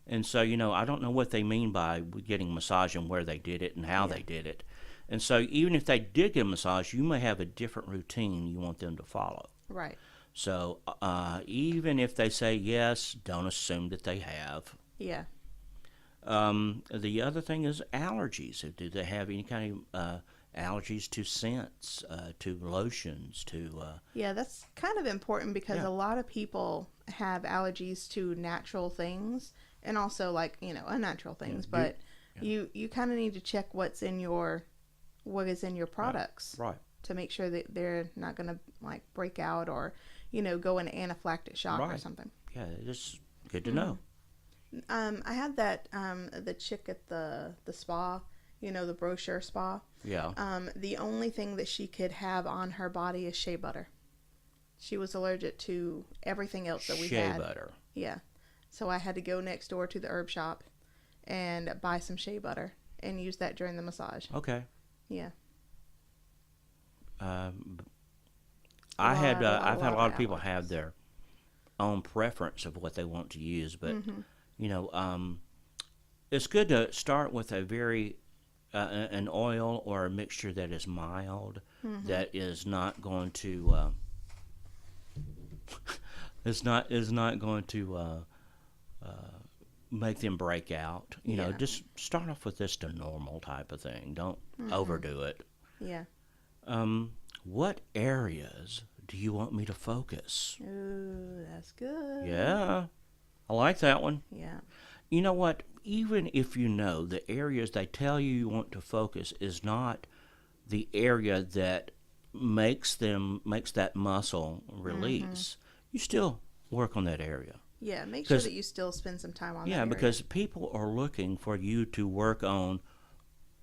And so, I don't know what they mean by getting massage and where they did it and how they did it. And so even if they did get a massage, you may have a different routine you want them to follow. Right. So even if they say yes, don't assume that they have. Yeah. The other thing is allergies. Do they have any kind of allergies to scents, to lotions, to... Yeah, that's kind of important because a lot of people have allergies to natural things and also unnatural things. But you kind of need to check what is in your products. Right. To make sure that they're not going to break out or, go into anaphylactic shock or something. Yeah, it's good to know. I had that, the chick at the spa, the brochure spa. Yeah. The only thing that she could have on her body is shea butter. She was allergic to everything else that we had. Shea butter. Yeah. So I had to go next door to the herb shop and buy some shea butter and use that during the massage. Okay. Yeah. I've had a lot of people have their own preference of what they want to use, but it's good to start with a very an oil or a mixture that is mild, that is not going to is not going to make them break out. Just start off with just a normal type of thing. Don't overdo it. Yeah. What areas do you want me to focus? Ooh, that's good. Yeah, I like that one. Yeah. You know what? Even if the areas they tell you want to focus is not the area that makes that muscle release, you still work on that area. Yeah, make sure that you still spend some time on that area. Yeah, because people are looking for you to work on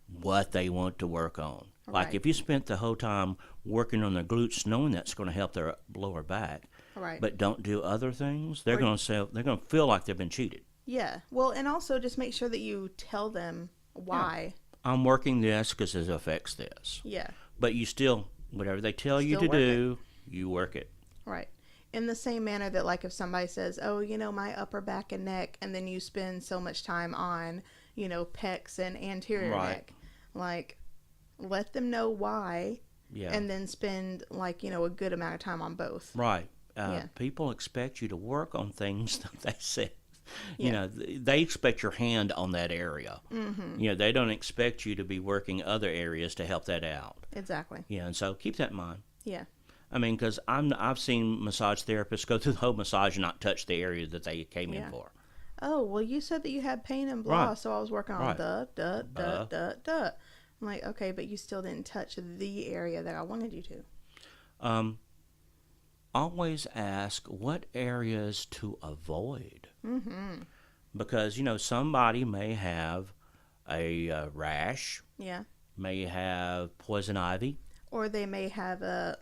what they want to work on. Right. Like if you spent the whole time working on their glutes, knowing that's going to help their lower back, right, but don't do other things, they're going to feel like they've been cheated. Yeah. Well, and also just make sure that you tell them why. Yeah. I'm working this because it affects this. Yeah. But you still, whatever they tell you to do, you work it. Right. In the same manner that if somebody says, oh, my upper back and neck, and then you spend so much time on, pecs and anterior neck, let them know why Yeah. and then spend like, a good amount of time on both. Right. Yeah. People expect you to work on things that they said. Yeah. They expect your hand on that area. Mm-hmm. They don't expect you to be working other areas to help that out. Exactly. Yeah, and so keep that in mind. Yeah. I mean, because I've seen massage therapists go through the whole massage and not touch the area that they came in Yeah. for. Oh, well, you said that you had pain and blah, Right. so I was working on Right. duh. I'm like, okay, but you still didn't touch the area that I wanted you to. Um, Always ask what areas to avoid. Mm-hmm. Because, somebody may have a rash, Yeah. may have poison ivy. Or they may have a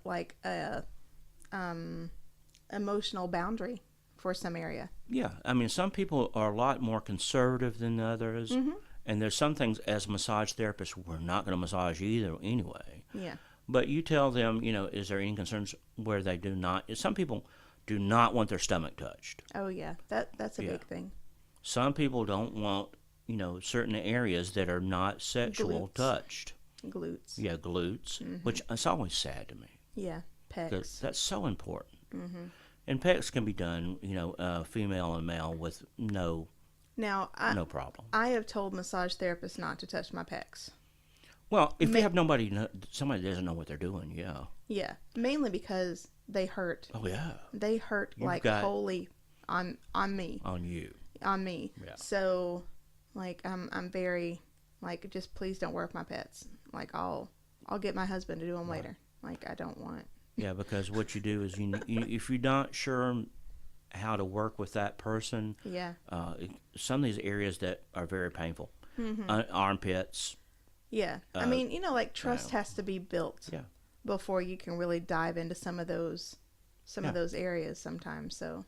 emotional boundary for some area. Yeah, I mean, some people are a lot more conservative than others. Mm-hmm. And there's some things as massage therapists we're not going to massage either anyway. Yeah. But you tell them, is there any concerns where they do not? Some people do not want their stomach touched. Oh, yeah. That's a big thing. Some people don't want, certain areas that are not sexual Glutes. touched. Glutes. Yeah, glutes, which is always sad to me. Yeah. Because Pecs. that's so important. Mm-hmm. And pecs can be done, female and male with no problem. I have told massage therapists not to touch my pecs. Well, if you have somebody doesn't know what they're doing, yeah. Yeah. Mainly because they hurt. Oh, yeah. They hurt wholly on me. On you. On me. Yeah. So, like, I'm very, like, just please don't work my pets. Like, I'll get my husband to do them later. Like, I don't want. Yeah, because what you do is if you're not sure how to work with that person, Yeah. Some of these areas that are very painful, armpits. Yeah. I mean, like, trust has to be built before you can really dive into some of those areas sometimes. So,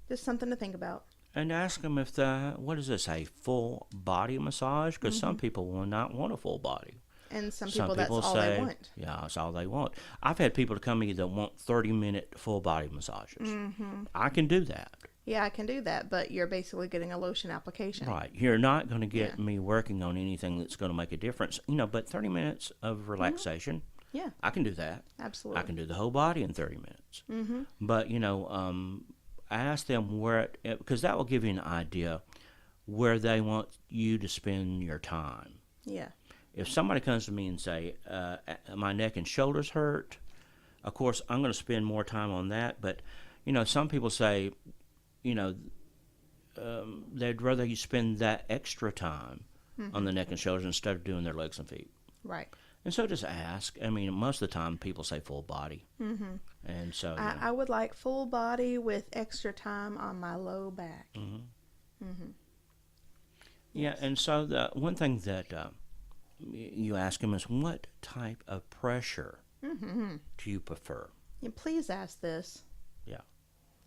just something to think about. And ask them if what is this, a full body massage? Because some people will not want a full body. And some people that's all they want. Yeah, that's all they want. I've had people to come to me that want 30-minute full body massages. Mm-hmm. I can do that. Yeah, I can do that, but you're basically getting a lotion application. Right. You're not going to get me working on anything that's going to make a difference. But 30 minutes of relaxation, Yeah. I can do that. Absolutely. I can do the whole body in 30 minutes. Mm-hmm. But, ask them because that will give you an idea where they want you to spend your time. Yeah. If somebody comes to me and say, my neck and shoulders hurt, of course, I'm going to spend more time on that. But, some people say, they'd rather you spend that extra time on the neck and shoulders instead of doing their legs and feet. Right. And so just ask. I mean, most of the time people say full body. Mm-hmm. And so I would like full body with extra time on my low back. Mm-hmm. Mm-hmm. Yeah, and so the one thing that you ask them is, what type of pressure do you prefer? Yeah, please ask this. Yeah.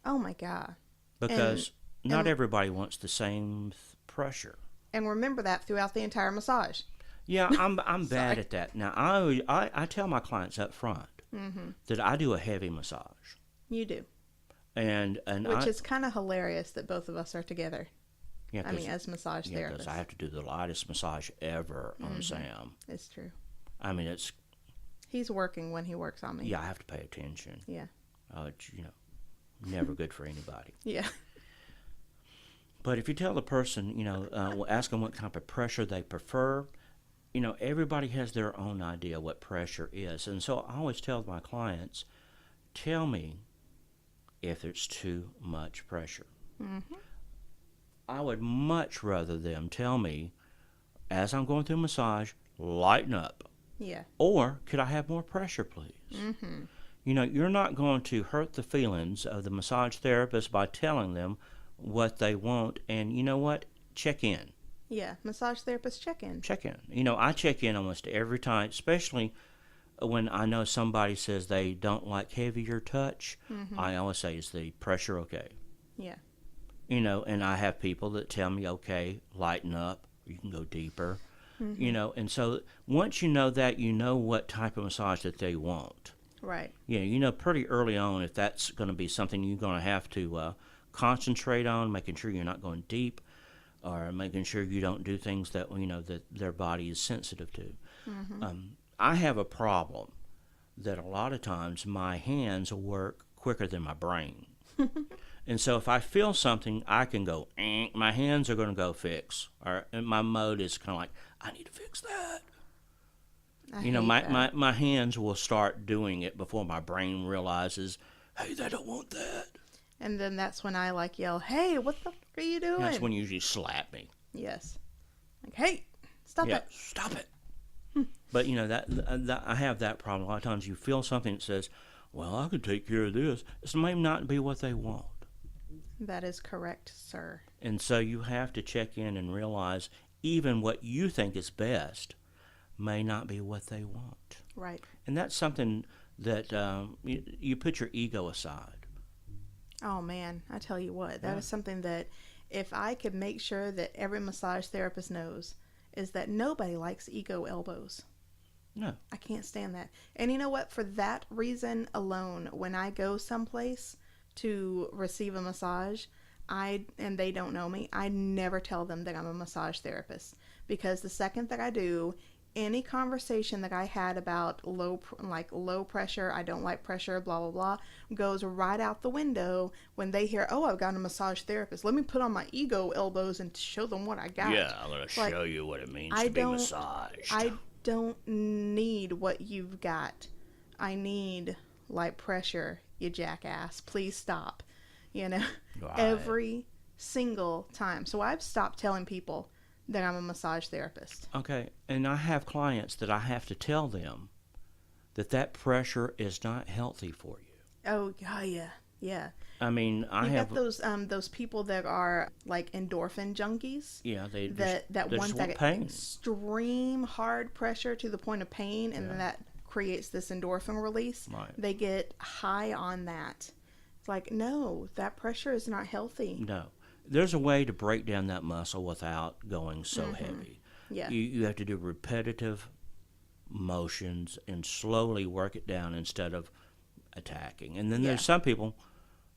Oh, my God. Because not everybody wants the same pressure. And remember that throughout the entire massage. Yeah, I'm bad at that. Now, I tell my clients up front that I do a heavy massage. You do. And Which is kind of hilarious that both of us are together. Yeah, I mean, as massage therapists. Because I have to do the lightest massage ever on Sam. It's true. I mean, it's... He's working when he works on me. Yeah, I have to pay attention. Yeah. It's, never good for anybody. Yeah. But if you tell the person, ask them what type of pressure they prefer, everybody has their own idea what pressure is. And so I always tell my clients, tell me if it's too much pressure. Mm-hmm. I would much rather them tell me, as I'm going through massage, lighten up. Yeah. Or, could I have more pressure, please? Mm-hmm. You're not going to hurt the feelings of the massage therapist by telling them what they want. And you know what? Check in. Yeah, massage therapist check in. Check in. I check in almost every time, especially when I know somebody says they don't like heavier touch. I always say, is the pressure okay? Yeah. And I have people that tell me, okay, lighten up, you can go deeper. And so once you know that, you know what type of massage that they want. Right. Yeah, pretty early on if that's going to be something you're going to have to concentrate on, making sure you're not going deep, or making sure you don't do things that that their body is sensitive to. I have a problem that a lot of times my hands work quicker than my brain. And so if I feel something, I can go, my hands are going to go fix. And my mode is kind of like, I need to fix that. I You know, hate that. my hands will start doing it before my brain realizes, hey, they don't want that. And then that's when I like yell, "Hey, what the fuck are you doing?" That's when you usually slap me. Yes. Like, hey, stop Yeah, it. stop it. But, you know, that I have that problem. A lot of times you feel something that says, well, I could take care of this. This may not be what they want. That is correct, sir. And so you have to check in and realize even what you think is best may not be what they want. Right. And that's something that you put your ego aside. Oh, man, I tell you what, that is something that if I could make sure that every massage therapist knows, is that nobody likes ego elbows. No. I can't stand that. And you know what? For that reason alone, when I go someplace to receive a massage, and they don't know me, I never tell them that I'm a massage therapist. Because the second that I do, any conversation that I had about low pressure, I don't like pressure, blah, blah, blah, goes right out the window when they hear, oh, I've got a massage therapist. Let me put on my ego elbows and show them what I got. Yeah, I'm going to show you what it means I to be don't- massaged. I don't need what you've got. I need light pressure, you jackass. Please stop. You know, Right. every single time. So I've stopped telling people that I'm a massage therapist. Okay, and I have clients that I have to tell them that pressure is not healthy for you. Oh, yeah. I mean, You got those people that are like endorphin junkies. Yeah, they that just want want that pain. extreme hard pressure to the point of pain, and then that creates this endorphin release. Right. They get high on that. It's like, no, that pressure is not healthy. No. There's a way to break down that muscle without going so heavy. Yeah. You have to do repetitive motions and slowly work it down instead of attacking. And then there's some people,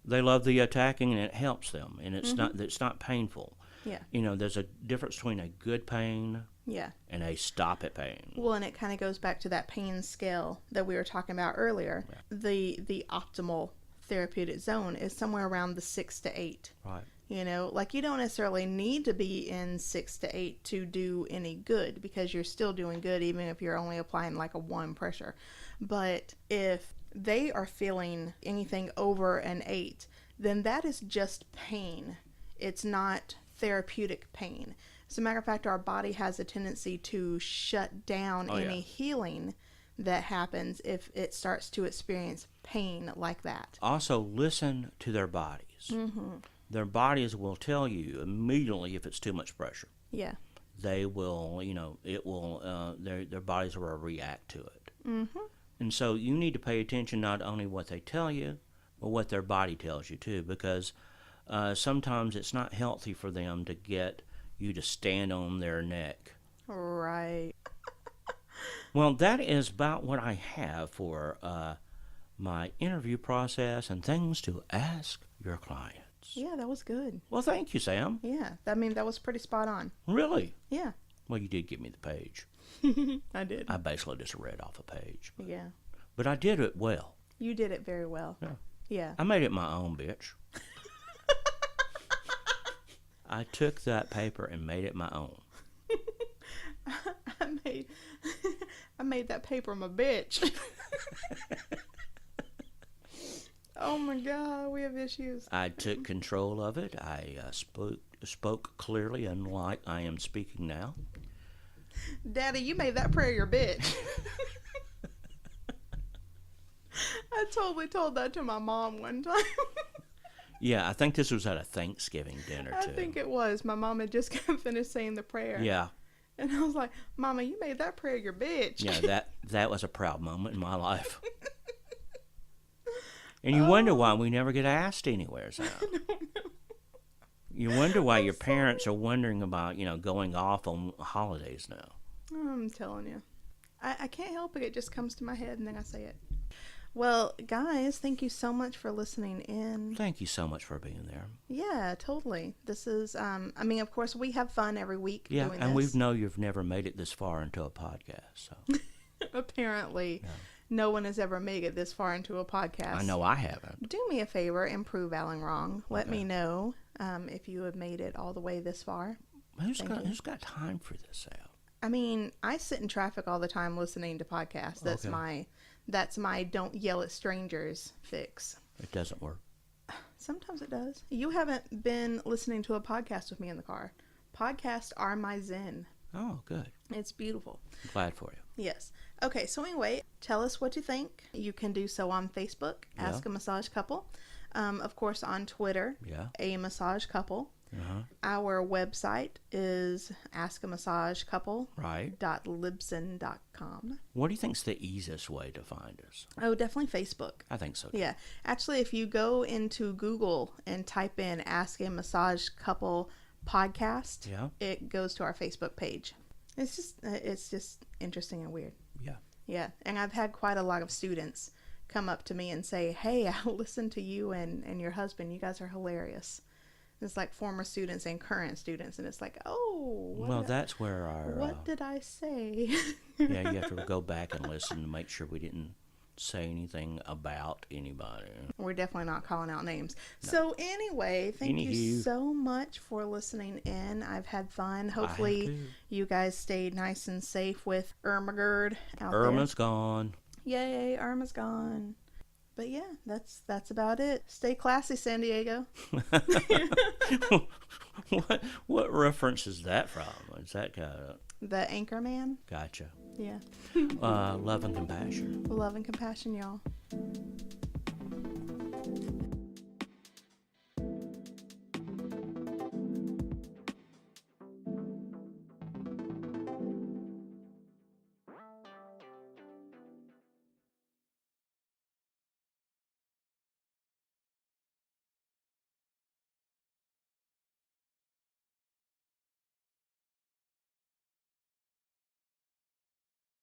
they love the attacking and it helps them, and it's not painful. Yeah. You know, there's a difference between a good pain Yeah. and a stop it pain. Well, and it kind of goes back to that pain scale that we were talking about earlier. Yeah. The optimal therapeutic zone is somewhere around the 6 to 8. Right. You know, like you don't necessarily need to be in 6 to 8 to do any good, because you're still doing good even if you're only applying like a 1 pressure. But if they are feeling anything over an 8, then that is just pain. It's not therapeutic pain. As a matter of fact, our body has a tendency to shut down any healing that happens if it starts to experience pain like that. Also, listen to their bodies. Their bodies will tell you immediately if it's too much pressure. Yeah. They will, you know, it will, their bodies will react to it. And so you need to pay attention not only what they tell you, but what their body tells you too, because sometimes it's not healthy for them to get you to stand on their neck. Right. Well, that is about what I have for my interview process and things to ask your clients. Yeah, that was good. Well, thank you, Sam. Yeah, I mean, that was pretty spot on. Really? Yeah. Well, you did give me the page. I did. I basically just read off a page. Yeah. But I did it well. You did it very well. Yeah. Yeah. I made it my own, bitch. I took that paper and made it my own. I made that paper my bitch. Oh my God, we have issues. I took control of it. I spoke clearly, unlike I am speaking now. Daddy, you made that prayer your bitch. I totally told that to my mom one time. Yeah, I think this was at a Thanksgiving dinner, too. I think it was. My mom had just finished saying the prayer. Yeah. And I was like, Mama, you made that prayer your bitch. Yeah, that was a proud moment in my life. And you wonder why we never get asked anywhere, Sam. I don't know. You wonder why your parents are wondering about, going off on holidays now. I'm telling you. I can't help it. It just comes to my head and then I say it. Well, guys, thank you so much for listening in. Thank you so much for being there. Yeah, totally. This is, I mean, of course, we have fun every week Yeah, doing and this. we know you've never made it this far into a podcast, so. Apparently, no one has ever made it this far into a podcast. I know I haven't. Do me a favor and prove Alan wrong. Let Okay. me know if you have made it all the way this far. Who's got time for this, Al? I mean, I sit in traffic all the time listening to podcasts. That's my don't yell at strangers fix. It doesn't work. Sometimes it does. You haven't been listening to a podcast with me in the car. Podcasts are my zen. Oh, good. It's beautiful. I'm glad for you. Yes. Okay, so anyway, tell us what you think. You can do so on Facebook, Ask a Massage Couple. Of course, on Twitter, A Massage Couple. Our website is askamassagecouple.libsyn.com. What do you think's the easiest way to find us? Oh, definitely Facebook. I think so, too. Yeah. Actually, if you go into Google and type in Ask a Massage Couple podcast, it goes to our Facebook page. It's just interesting and weird. Yeah. Yeah. And I've had quite a lot of students come up to me and say, hey, I listened to you and your husband. You guys are hilarious. It's like former students and current students, and it's like, oh. Well, that's where our... What did I say? Yeah, you have to go back and listen to make sure we didn't say anything about anybody. We're definitely not calling out names. No. So anyway, thank you so much for listening in. I've had fun. Hopefully you guys stayed nice and safe with Ermagerd out there. Irma's gone. Yay, Irma's gone. But yeah, that's about it. Stay classy, San Diego. What reference is that from? Is that the Anchorman? Gotcha. Yeah. Love and compassion. Love and compassion, y'all.